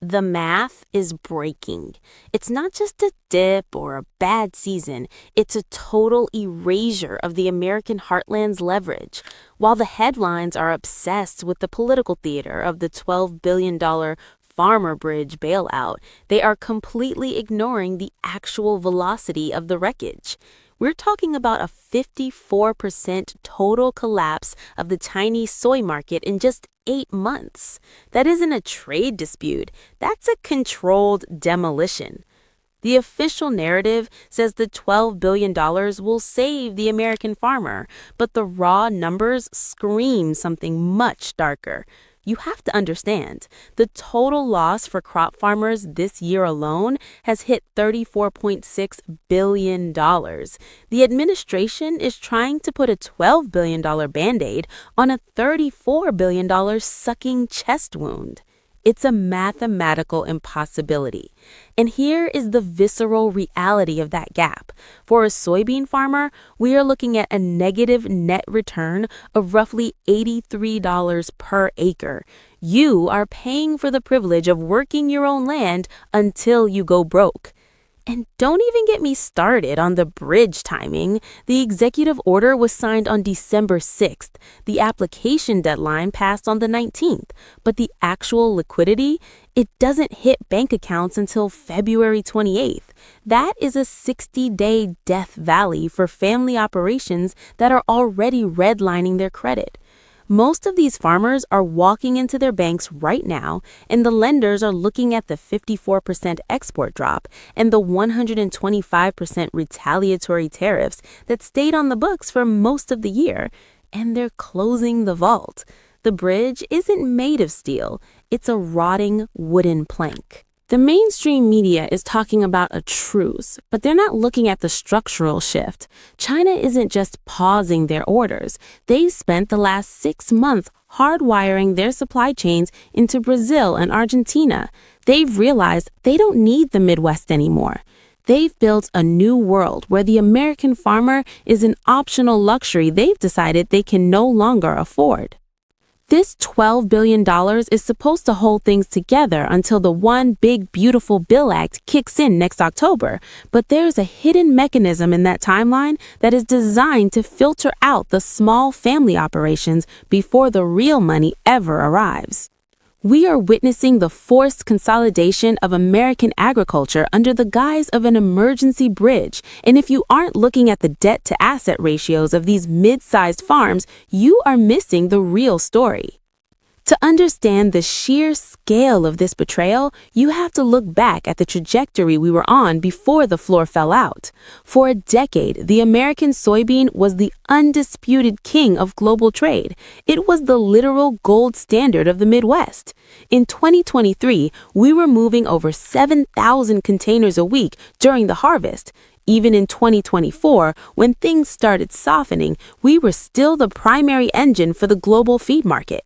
The math is breaking. It's not just a dip or a bad season, it's a total erasure of the American heartland's leverage. While the headlines are obsessed with the political theater of the $12 billion farmer bridge bailout, they are completely ignoring the actual velocity of the wreckage. We're talking about a 54% total collapse of the Chinese soy market in just 8 months. That isn't a trade dispute, that's a controlled demolition. The official narrative says the $12 billion will save the American farmer, but the raw numbers scream something much darker. You have to understand, the total loss for crop farmers this year alone has hit $34.6 billion. The administration is trying to put a $12 billion Band-Aid on a $34 billion sucking chest wound. It's a mathematical impossibility. And here is the visceral reality of that gap. For a soybean farmer, we are looking at a negative net return of roughly $83 per acre. You are paying for the privilege of working your own land until you go broke. And don't even get me started on the bridge timing. The executive order was signed on December 6th. The application deadline passed on the 19th. But the actual liquidity, it doesn't hit bank accounts until February 28th. That is a 60-day death valley for family operations that are already redlining their credit. Most of these farmers are walking into their banks right now, and the lenders are looking at the 54% export drop and the 125% retaliatory tariffs that stayed on the books for most of the year, and they're closing the vault. The bridge isn't made of steel, it's a rotting wooden plank. The mainstream media is talking about a truce, but they're not looking at the structural shift. China isn't just pausing their orders. They've spent the last 6 months hardwiring their supply chains into Brazil and Argentina. They've realized they don't need the Midwest anymore. They've built a new world where the American farmer is an optional luxury they've decided they can no longer afford. This $12 billion is supposed to hold things together until the One Big Beautiful Bill Act kicks in next October, but there's a hidden mechanism in that timeline that is designed to filter out the small family operations before the real money ever arrives. We are witnessing the forced consolidation of American agriculture under the guise of an emergency bridge, and if you aren't looking at the debt-to-asset ratios of these mid-sized farms, you are missing the real story. To understand the sheer scale of this betrayal, you have to look back at the trajectory we were on before the floor fell out. For a decade, the American soybean was the undisputed king of global trade. It was the literal gold standard of the Midwest. In 2023, we were moving over 7,000 containers a week during the harvest. Even in 2024, when things started softening, we were still the primary engine for the global feed market.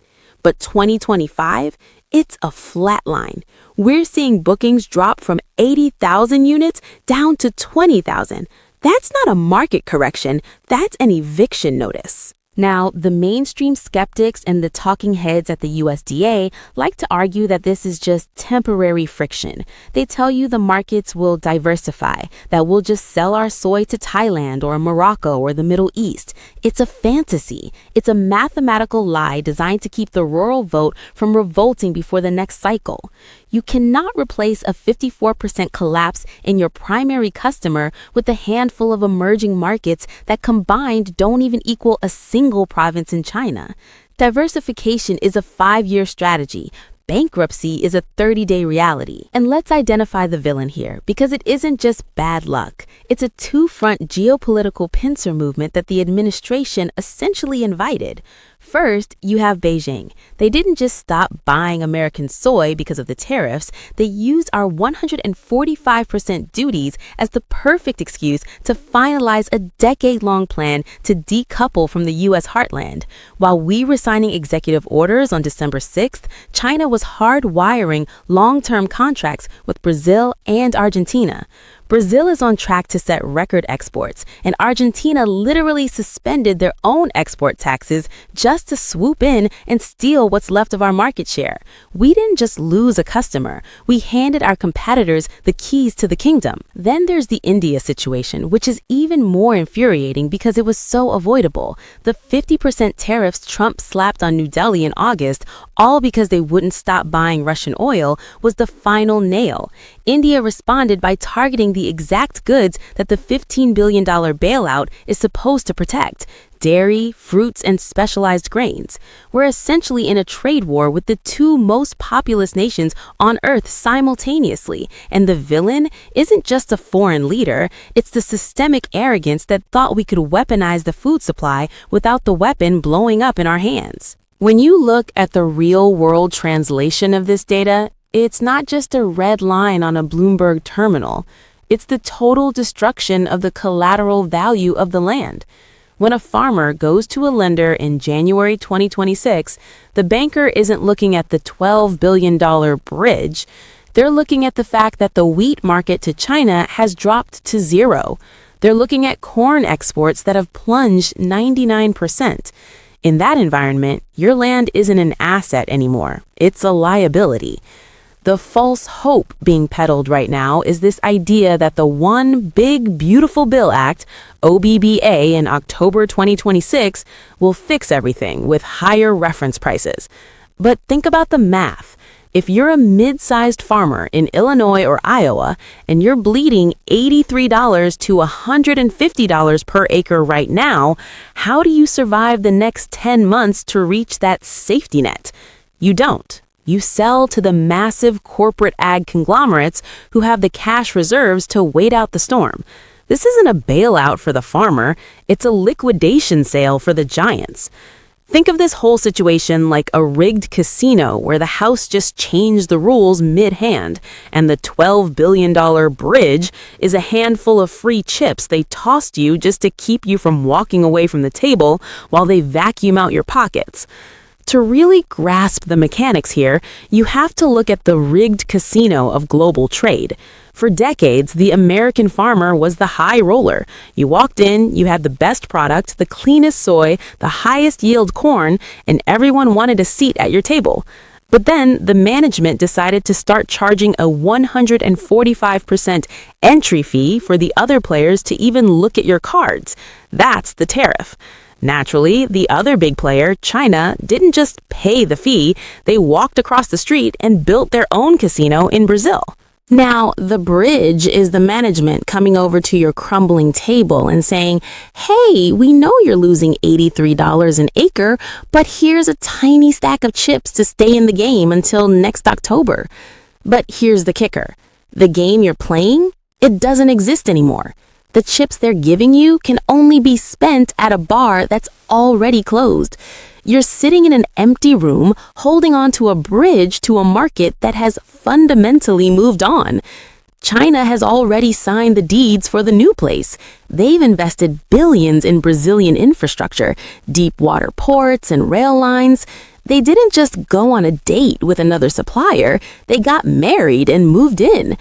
But 2025, it's a flat line. We're seeing bookings drop from 80,000 units down to 20,000. That's not a market correction, that's an eviction notice. Now, the mainstream skeptics and the talking heads at the USDA like to argue that this is just temporary friction. They tell you the markets will diversify, that we'll just sell our soy to Thailand or Morocco or the Middle East. It's a fantasy. It's a mathematical lie designed to keep the rural vote from revolting before the next cycle. You cannot replace a 54% collapse in your primary customer with a handful of emerging markets that combined don't even equal a single province in China. Diversification is a 5-year strategy. Bankruptcy is a 30-day reality. And let's identify the villain here, because it isn't just bad luck. It's a two-front geopolitical pincer movement that the administration essentially invited. First, you have Beijing. They didn't just stop buying American soy because of the tariffs. They used our 145% duties as the perfect excuse to finalize a decade-long plan to decouple from the U.S. heartland. While we were signing executive orders on December 6th, China was hardwiring long-term contracts with Brazil and Argentina. Brazil is on track to set record exports, and Argentina literally suspended their own export taxes just to swoop in and steal what's left of our market share. We didn't just lose a customer, we handed our competitors the keys to the kingdom. Then there's the India situation, which is even more infuriating because it was so avoidable. The 50% tariffs Trump slapped on New Delhi in August, all because they wouldn't stop buying Russian oil, was the final nail. India responded by targeting the exact goods that the $15 billion bailout is supposed to protect: dairy, fruits, and specialized grains. We're essentially in a trade war with the two most populous nations on Earth simultaneously, and the villain isn't just a foreign leader, it's the systemic arrogance that thought we could weaponize the food supply without the weapon blowing up in our hands. When you look at the real-world translation of this data, it's not just a red line on a Bloomberg terminal. It's the total destruction of the collateral value of the land. When a farmer goes to a lender in January 2026, the banker isn't looking at the $12 billion bridge. They're looking at the fact that the wheat market to China has dropped to zero. They're looking at corn exports that have plunged 99%. In that environment, your land isn't an asset anymore. It's a liability. The false hope being peddled right now is this idea that the One Big Beautiful Bill Act, OBBBA, in October 2026 will fix everything with higher reference prices. But think about the math. If you're a mid-sized farmer in Illinois or Iowa and you're bleeding $83 to $150 per acre right now, how do you survive the next 10 months to reach that safety net? You don't. You sell to the massive corporate ag conglomerates who have the cash reserves to wait out the storm. This isn't a bailout for the farmer, it's a liquidation sale for the giants. Think of this whole situation like a rigged casino where the house just changed the rules mid-hand, and the $12 billion bridge is a handful of free chips they tossed you just to keep you from walking away from the table while they vacuum out your pockets. To really grasp the mechanics here, you have to look at the rigged casino of global trade. For decades, the American farmer was the high roller. You walked in, you had the best product, the cleanest soy, the highest yield corn, and everyone wanted a seat at your table. But then the management decided to start charging a 145% entry fee for the other players to even look at your cards. That's the tariff. Naturally, the other big player, China, didn't just pay the fee, they walked across the street and built their own casino in Brazil. Now, the bridge is the management coming over to your crumbling table and saying, hey, we know you're losing $83 an acre, but here's a tiny stack of chips to stay in the game until next October. But here's the kicker. The game you're playing, it doesn't exist anymore. The chips they're giving you can only be spent at a bar that's already closed. You're sitting in an empty room holding on to a bridge to a market that has fundamentally moved on. China has already signed the deeds for the new place. They've invested billions in Brazilian infrastructure, deep water ports and rail lines. They didn't just go on a date with another supplier, they got married and moved in.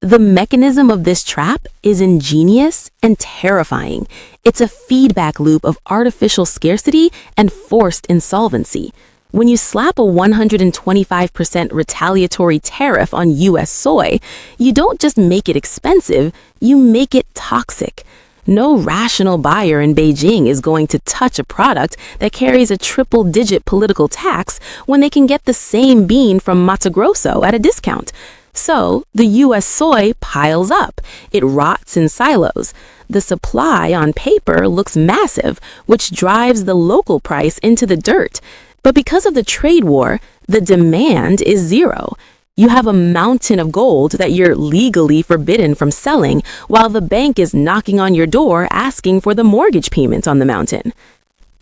The mechanism of this trap is ingenious and terrifying. It's a feedback loop of artificial scarcity and forced insolvency. When you slap a 125% retaliatory tariff on US soy, you don't just make it expensive, you make it toxic. No rational buyer in Beijing is going to touch a product that carries a triple-digit political tax when they can get the same bean from Mato Grosso at a discount. So, the US soy piles up. It rots in silos. The supply on paper looks massive, which drives the local price into the dirt. But because of the trade war, the demand is zero. You have a mountain of gold that you're legally forbidden from selling, while the bank is knocking on your door asking for the mortgage payment on the mountain.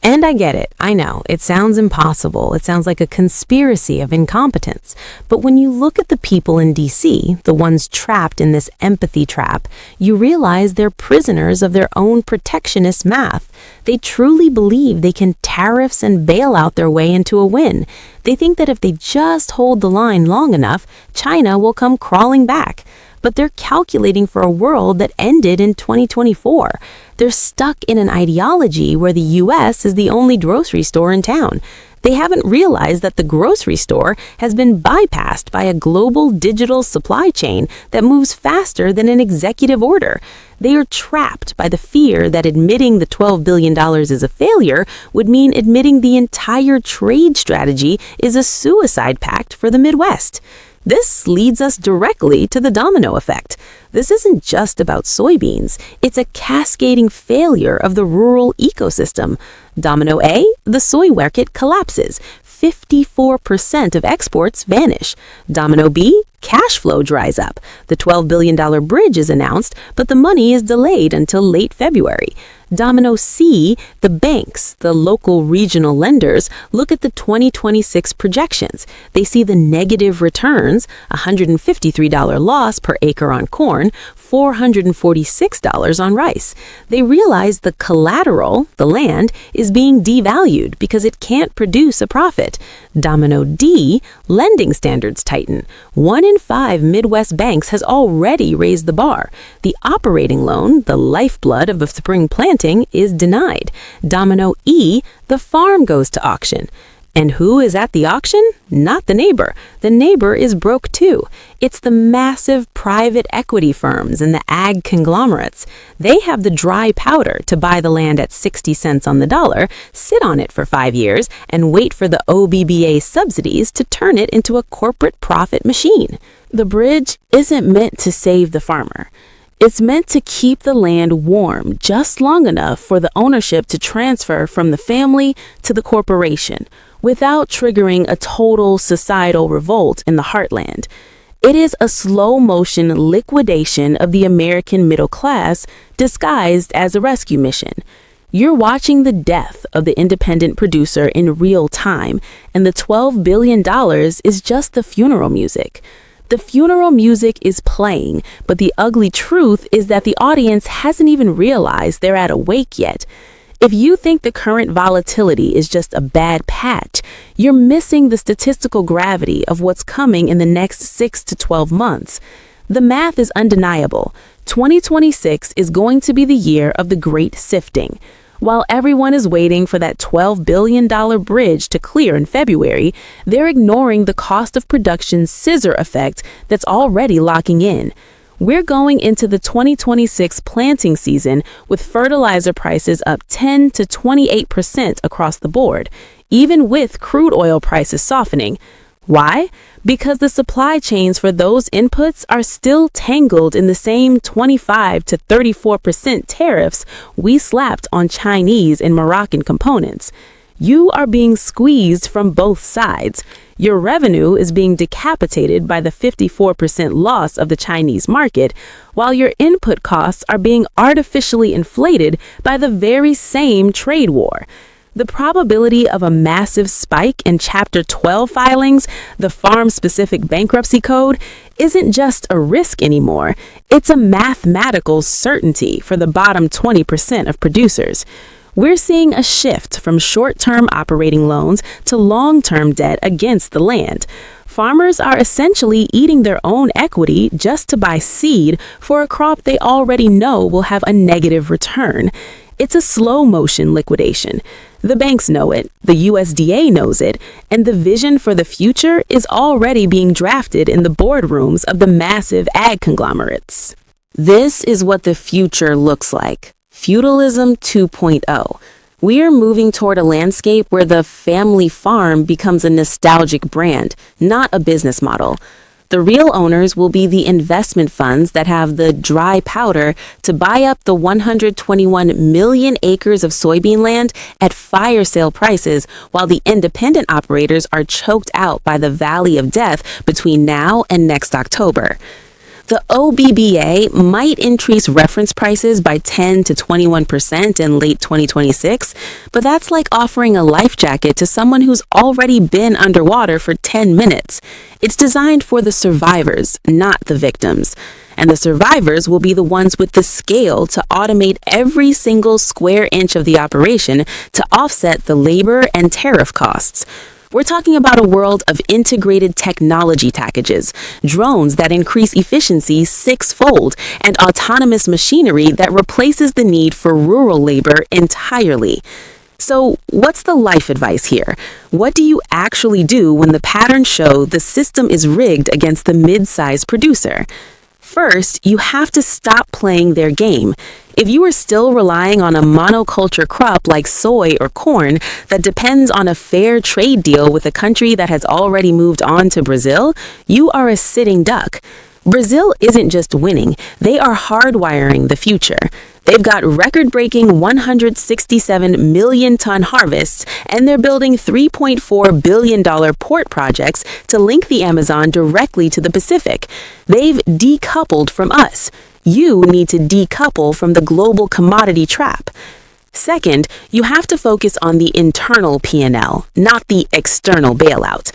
And I get it. I know. It sounds impossible. It sounds like a conspiracy of incompetence. But when you look at the people in D.C., the ones trapped in this empathy trap, you realize they're prisoners of their own protectionist math. They truly believe they can tariffs and bail out their way into a win. They think that if they just hold the line long enough, China will come crawling back. but they're calculating for a world that ended in 2024. They're stuck in an ideology where the U.S. is the only grocery store in town. They haven't realized that the grocery store has been bypassed by a global digital supply chain that moves faster than an executive order. They are trapped by the fear that admitting the $12 billion is a failure would mean admitting the entire trade strategy is a suicide pact for the Midwest. This leads us directly to the domino effect. This isn't just about soybeans. It's a cascading failure of the rural ecosystem. Domino A, the soy market collapses. 54% of exports vanish. Domino B, cash flow dries up. The $12 billion bridge is announced, but the money is delayed until late February. Domino C, the banks, the local regional lenders, look at the 2026 projections. They see the negative returns, $153 loss per acre on corn, $446 on rice. They realize the collateral, the land, is being devalued because it can't produce a profit. Domino D, lending standards tighten. 1 in 5 Midwest banks has already raised the bar. The operating loan, the lifeblood of a spring planting, is denied. Domino E, the farm goes to auction. And who is at the auction? Not the neighbor. The neighbor is broke too. It's the massive private equity firms and the ag conglomerates. They have the dry powder to buy the land at 60 cents on the dollar, sit on it for 5 years, and wait for the OBBBA subsidies to turn it into a corporate profit machine. The bridge isn't meant to save the farmer. It's meant to keep the land warm just long enough for the ownership to transfer from the family to the corporation without triggering a total societal revolt in the heartland. It is a slow-motion liquidation of the American middle class disguised as a rescue mission. You're watching the death of the independent producer in real time, and the $12 billion is just the funeral music. The funeral music is playing, but the ugly truth is that the audience hasn't even realized they're at a wake yet. If you think the current volatility is just a bad patch, you're missing the statistical gravity of what's coming in the next 6 to 12 months. The math is undeniable. 2026 is going to be the year of the great sifting. While everyone is waiting for that $12 billion bridge to clear in February, they're ignoring the cost of production scissor effect that's already locking in. We're going into the 2026 planting season with fertilizer prices up 10 to 28% across the board, even with crude oil prices softening. Why? Because the supply chains for those inputs are still tangled in the same 25 to 34% tariffs we slapped on Chinese and Moroccan components. You are being squeezed from both sides. Your revenue is being decapitated by the 54% loss of the Chinese market, while your input costs are being artificially inflated by the very same trade war. The probability of a massive spike in Chapter 12 filings, the farm-specific bankruptcy code, isn't just a risk anymore. It's a mathematical certainty for the bottom 20% of producers. We're seeing a shift from short-term operating loans to long-term debt against the land. Farmers are essentially eating their own equity just to buy seed for a crop they already know will have a negative return. It's a slow-motion liquidation. The banks know it, the USDA knows it, and the vision for the future is already being drafted in the boardrooms of the massive ag conglomerates. This is what the future looks like. Feudalism 2.0. We are moving toward a landscape where the family farm becomes a nostalgic brand, not a business model. The real owners will be the investment funds that have the dry powder to buy up the 121 million acres of soybean land at fire sale prices, while the independent operators are choked out by the valley of death between now and next October. The OBBBA might increase reference prices by 10 to 21% in late 2026, but that's like offering a life jacket to someone who's already been underwater for 10 minutes. It's designed for the survivors, not the victims. And the survivors will be the ones with the scale to automate every single square inch of the operation to offset the labor and tariff costs. We're talking about a world of integrated technology packages, drones that increase efficiency six-fold, and autonomous machinery that replaces the need for rural labor entirely. So, what's the life advice here? What do you actually do when the patterns show the system is rigged against the mid-sized producer? First, you have to stop playing their game. If you are still relying on a monoculture crop like soy or corn that depends on a fair trade deal with a country that has already moved on to Brazil, you are a sitting duck. Brazil isn't just winning, they are hardwiring the future. They've got record-breaking 167 million ton harvests, and they're building $3.4 billion port projects to link the Amazon directly to the Pacific. They've decoupled from us. You need to decouple from the global commodity trap. Second, you have to focus on the internal P&L, not the external bailout.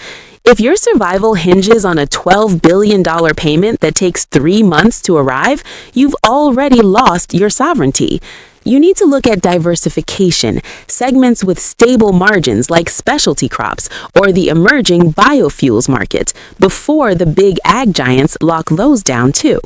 If your survival hinges on a $12 billion payment that takes 3 months to arrive, you've already lost your sovereignty. You need to look at diversification, segments with stable margins like specialty crops or the emerging biofuels market, before the big ag giants lock those down too.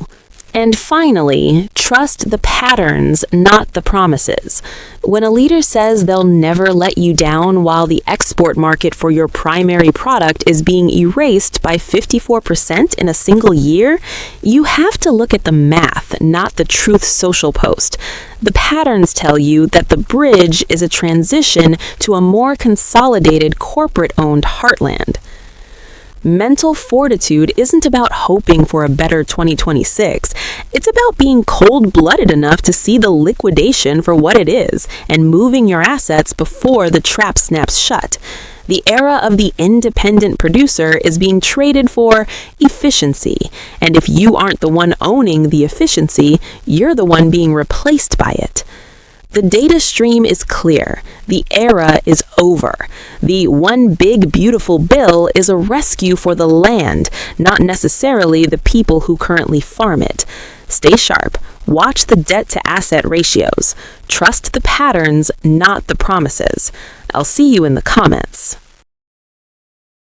And finally, trust the patterns, not the promises. When a leader says they'll never let you down while the export market for your primary product is being erased by 54% in a single year, you have to look at the math, not the Truth Social post. The patterns tell you that the bridge is a transition to a more consolidated corporate-owned heartland. Mental fortitude isn't about hoping for a better 2026. It's about being cold-blooded enough to see the liquidation for what it is and moving your assets before the trap snaps shut. The era of the independent producer is being traded for efficiency, and if you aren't the one owning the efficiency, you're the one being replaced by it. The data stream is clear. The era is over. The one big beautiful bill is a rescue for the land, not necessarily the people who currently farm it. Stay sharp. Watch the debt-to-asset ratios. Trust the patterns, not the promises. I'll see you in the comments.